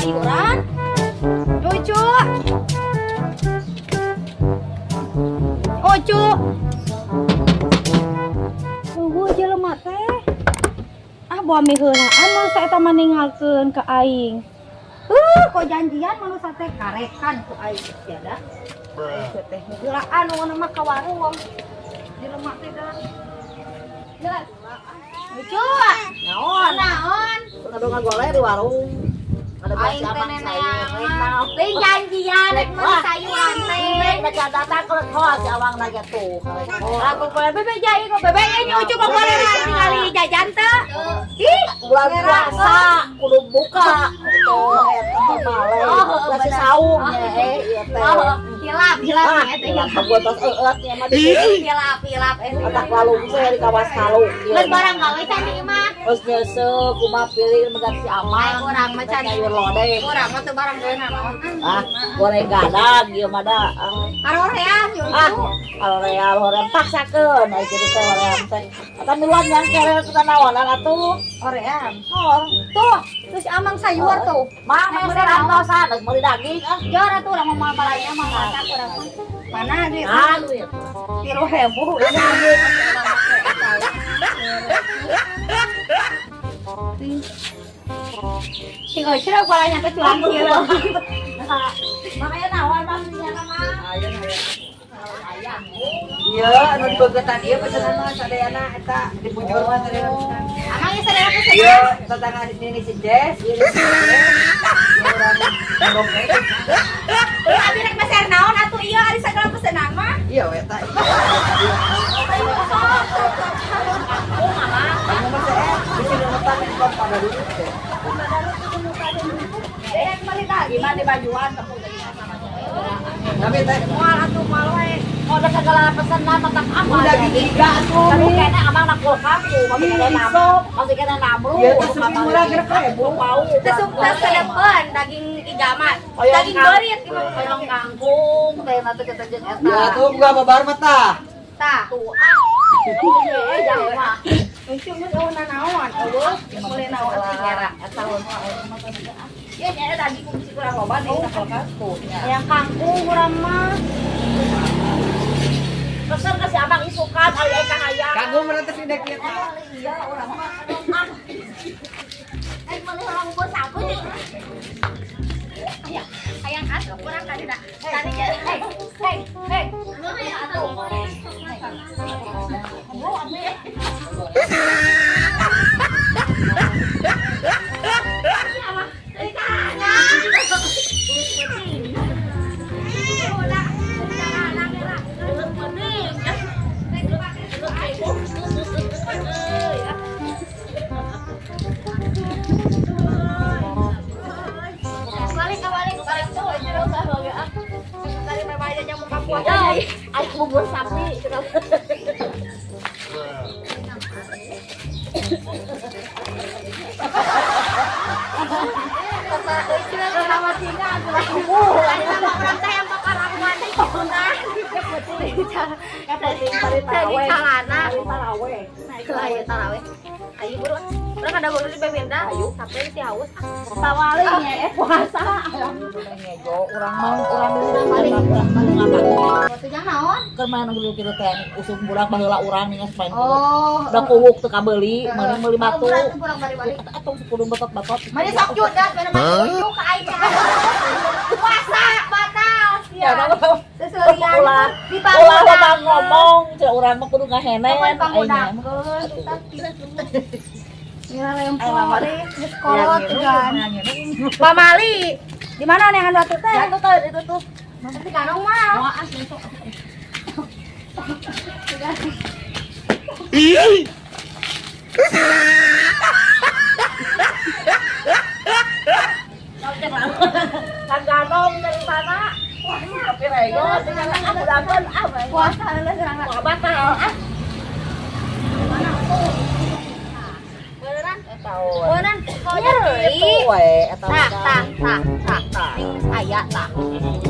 sayuran. Cucu. Oh, cu. Tunggu jelema teh. Ah, buami heulaan manusia eta meninggalkeun ka aing. Kok janjian manusia teh karekan ku aing tiada. Aing teh heulaan nu mah ka warung. Jelema teh dah. Jelas. Cucu. Naon? Naon? Aduh ngagoleh di warung. Ada Aing teh neneangan. Teh janjian rek meuli sayuran teh. Baca datang ke kos si awang lagi tuh. Aku boleh bebe jai kok bebe ya nyucu kok boleh tinggal jajan teh. Ih, Bulan puasa kudu buka. Tuh eta male. Masih saum ya ieu teh. hilap ya teh. Gua tos eut nya mah di Hilap otak walung teh di kawas kalung. Geus barang gawe can ieu mah. Terus geuseuh kumaha pilih mengganti aman. Urang mah can sayur lodeh. urang mah teu barang gawe naon. Ah, goreng gadag ieu mah da. Arorean nyucu. Kalau real hoream paksakeun aya kitu teh hoream teh. Eta miluan yang kere teh naonan atuh. Orean. Hor. Tuh, terus amang sayur tuh. Mah meseran tosan meuli daging ah. Jor atuh urang mau balanya mah masak urang mah. Mana duit? Ah, duit. 3.000. Sing euceuk balanya teh culang kieu. Makanya naon bang nyana mah. Iya, anu di begetan ieu pesanan mah sadayana eta di bujur mah sadayana pesanan. Amang geus sadaya pesenan. Iya, tetangga di sini si Jess, ieu si Jess. Urang ngomong teh. Abi rek meser naon atuh ieu ari sagala pesenan mah. Iya we eta. Kamu mah saya di sini letak di pada dulu teh. Rek balik lagi mah di bajuan tepung deui sama. Tapi teh Moal atuh moal we. Oh, ada segala pesanan matak apa? udah giga atuh. Tapi kayaknya amang nak kulkaku, masih kena namu, masih kena namru. Ieu teh sepi murah geus ribu. Teu sukses kedepan daging ijaman. Oyong Daging berit oyong kangkung, teh nanti kita jeung eta. Ya tuh gua babar mah tah. tah. Tuh, jangan mah. Untuk mun naon eueuh mulai naon tingera. Eta mah Ya nya daging kudu kurang loba deui kulkas tuh. yang kangkung urang mah. Pesan kasih abang isukan, aya ikan ayam. Kagum mana teh tidak kieu teh. Iya, urang mah. Meuli orang ubur sapu sih. Aya, hayang atuh kurang tadi dah. Tadi hei. Anu ya atuh. Ngobrol atuh ya. Ayo bubur sapi. Ayo buru. Urang ada buru di bebenda. Ayo, sampai ti haus. Tawali nya puasa. Ngejo urang mah urang Waktu jang naon? keur main dulu kitu teh usum budak baheula urang nih main. Oh. Udah kuwuk teu kabeli, meuli batu. Kurang bari-bari. Atuh kudu betot-betot. Mani sok judas bener mah itu ka aing teh. Puasa batal sia. Seselian di Ulah ngomong, cek urang mah kudu ngahenen aing. Ya lempor geus kolot kan. Pamali. Di mana nih anda tuh teh? Ya tuh itu tuh. Nanti kanong mah. Moal besok. Kaganong dari sana. Tapi rego dengan aku dapat apa? Puasa heula gerang. Batal. Beneran? Tahu. Beneran. Itu we eta Tah. Aya tah.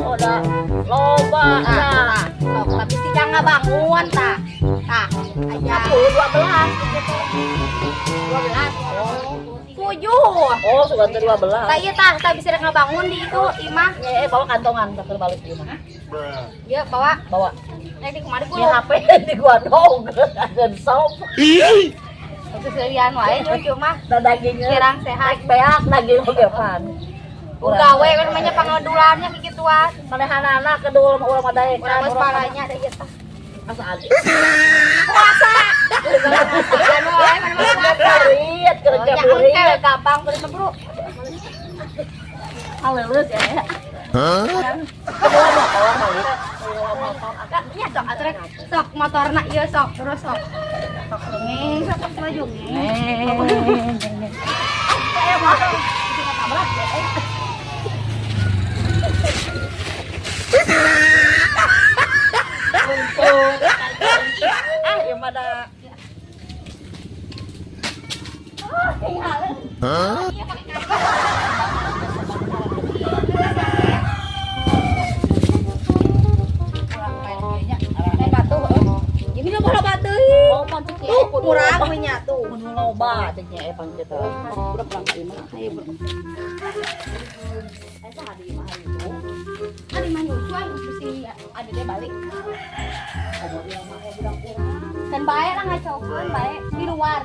udah loba Tah. Sok tapi si jangan bangun tah. Tah. Aya 12 12. Ku Oh, sudah 12. Tak iya tah, tak bisa ngebangun di itu imah. Bawa kantongan tak balik di rumah. Ya bawa. Bawa. Di kemarin Ini HP di gua dong. Ada sop. Itu sekalian wae nyuci mah. Dagingnya. Kirang sehat. Beak daging oge pan. Gawe kan namanya pangedulannya kikituan. Manehana kedul mah urang madae. Urang geus palanya da ieu tah. Asa adi. Puasa. Anu wae mana puasa. Lihat kerja Ya kuring. engke gampang beli mah, Bro. Haleuleus ya. Kedua motor balik. Agak nya sok atuh sok motorna ieu sok terus sok. Sok ngeng sok baju ngeng. Kayak motor kita tabrak ya. Ya pada Ini bola batu. oh pancik Kurang minyak tuh. mun loba teh nya pan kita. Udah pulang ka imah. Ayo. Eta hadi imah itu. Ada mah cuy mesti ada dia balik. Dan baik lah ngacokeun baik di luar.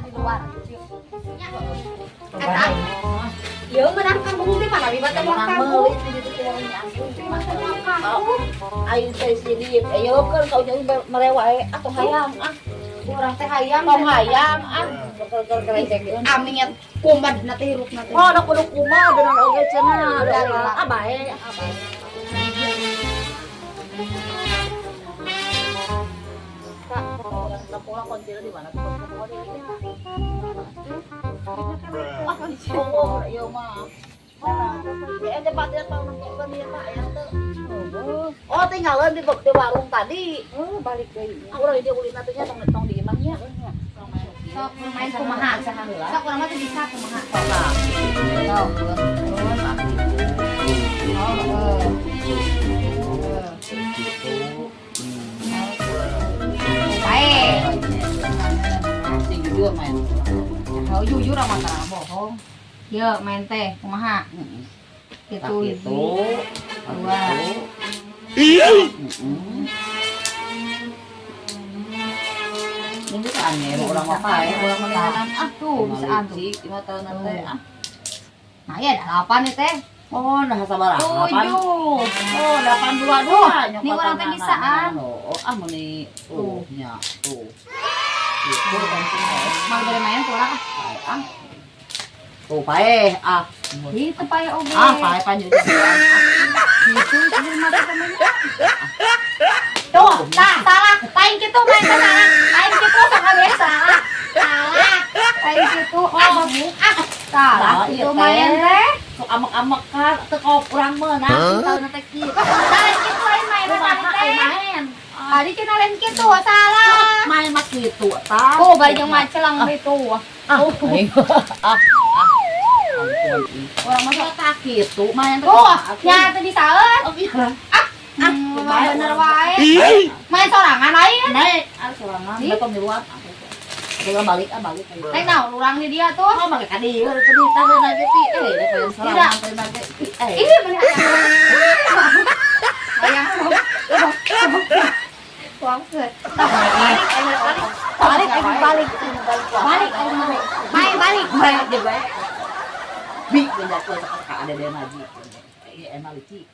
Eta. Yo menang kampung di mana? Di Batu Kampung. Ayo teh sini, ayo kan kau jadi merewae atau hayang Orang teh hayang. kau hayang bekel kerejekeun. Amit kumbad na teh hirup na teh. Oh, kudu kumaha dengan oge cenah. Dari Abae. Kak, orang kampung kontil di mana tuh? Oh, iya mah. Ya tempatnya tahun kan dia Pak ya tuh. Oh, tinggalan di warung tadi. Oh, balik deui. Urang dia ulin atunya tong di imahnya. Sok main kumaha saha heula. Sok urang mah teh bisa kumaha. Sok. Baik. Sing jujur main. Oh, jujur amat tara bohong. Ye, main teh kumaha? Gitu Gitu. dua. Ini bisa aneh, orang apa ya? Orang menelan Tuh, bisa antu. Cuma tahun nanti ah. Nah, ya ada 8 nih teh. Oh, nah sabar. 7. Oh, 822. Ini orang teh bisaan. Oh, meni tuh nya tuh. Mau bere main kurang ah. Ah. Tuh pae ah. Itu paya oge. Pae panjang. Gitu, ini mah teh main. Tuh, salah. Lain gitu main teh salah. Lain gitu sama biasa. Salah. Lain gitu. Salah. Itu main teh. Sok amek-amek kan teu kau urang meunang tahun teh kieu. Lain gitu lain main teh. Main. Tadi cenah lain gitu, salah. Main mah kitu tah. Oh, bari jeung macelang itu. Orang mah tak kitu, main teh. Oh, nya teh disaeut. Oh iya. Bener wae. Main sorangan lain. Naik, sorangan. Bekom di luar. Kita balik. Teh naon urang di dia tuh. Oh, balik ka dieu, teh tadi lagi ti. Teh sorangan teh lagi. Ini bener. Ayang. Wang ke. Balik. Balik juga. Bi, benda ku ada dia ngaji. Enak licik.